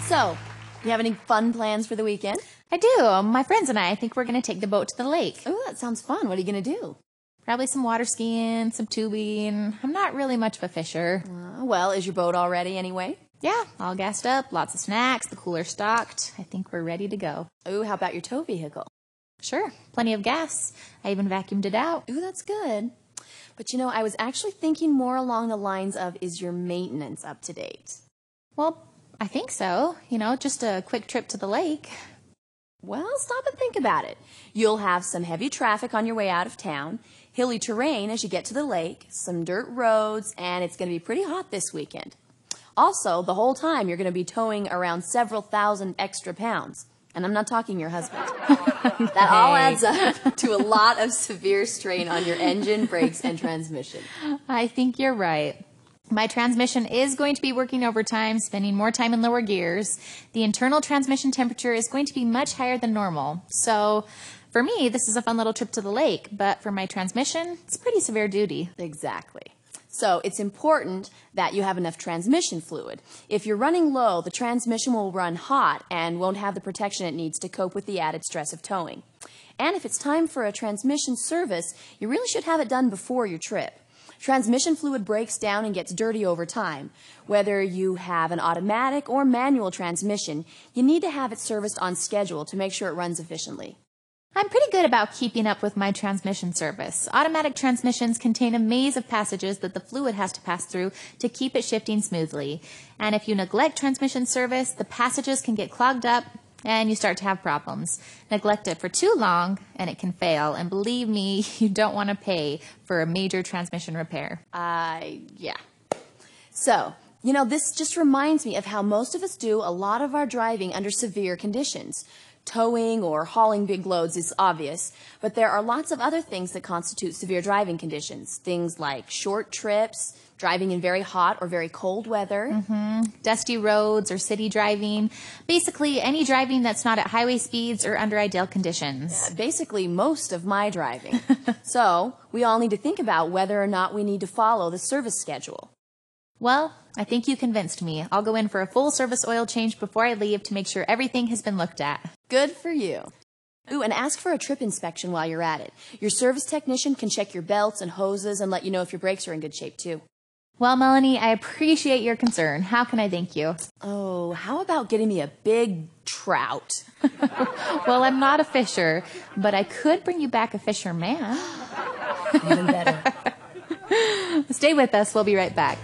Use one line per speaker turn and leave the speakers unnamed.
So, you have any fun plans for the weekend?
I do. My friends and I think we're going to take the boat to the lake.
Oh, that sounds fun. What are you going to do?
Probably some water skiing, some tubing. I'm not really much of a fisher.
Well, is your boat all ready anyway?
Yeah, all gassed up, lots of snacks, the cooler stocked. I think we're ready to go.
Ooh, how about your tow vehicle?
Sure, plenty of gas. I even vacuumed it out.
Ooh, that's good. But you know, I was actually thinking more along the lines of, is your maintenance up to date?
Well, I think so. Just a quick trip to the lake.
Well, stop and think about it. You'll have some heavy traffic on your way out of town, hilly terrain as you get to the lake, some dirt roads, and it's going to be pretty hot this weekend. Also, the whole time you're going to be towing around several thousand extra pounds. And I'm not talking your husband. That all adds up to a lot of severe strain on your engine, brakes, and transmission.
I think you're right. My transmission is going to be working overtime, spending more time in lower gears. The internal transmission temperature is going to be much higher than normal. So for me, this is a fun little trip to the lake, but for my transmission, it's pretty severe duty.
Exactly. So it's important that you have enough transmission fluid. If you're running low, the transmission will run hot and won't have the protection it needs to cope with the added stress of towing. And if it's time for a transmission service, you really should have it done before your trip. Transmission fluid breaks down and gets dirty over time. Whether you have an automatic or manual transmission, you need to have it serviced on schedule to make sure it runs efficiently.
I'm pretty good about keeping up with my transmission service. Automatic transmissions contain a maze of passages that the fluid has to pass through to keep it shifting smoothly. And if you neglect transmission service, the passages can get clogged up and you start to have problems. Neglect it for too long and it can fail. And believe me, you don't want to pay for a major transmission repair.
Yeah. So, this just reminds me of how most of us do a lot of our driving under severe conditions. Towing or hauling big loads is obvious, but there are lots of other things that constitute severe driving conditions. Things like short trips, driving in very hot or very cold weather.
Dusty roads or city driving. Basically, any driving that's not at highway speeds or under ideal conditions.
Basically, most of my driving. So, we all need to think about whether or not we need to follow the service schedule.
Well, I think you convinced me. I'll go in for a full service oil change before I leave to make sure everything has been looked at.
Good for you. Ooh, and ask for a trip inspection while you're at it. Your service technician can check your belts and hoses and let you know if your brakes are in good shape, too.
Well, Melanie, I appreciate your concern. How can I thank you?
Oh, how about getting me a big trout?
Well, I'm not a fisher, but I could bring you back a fisherman.
Even better.
Stay with us. We'll be right back.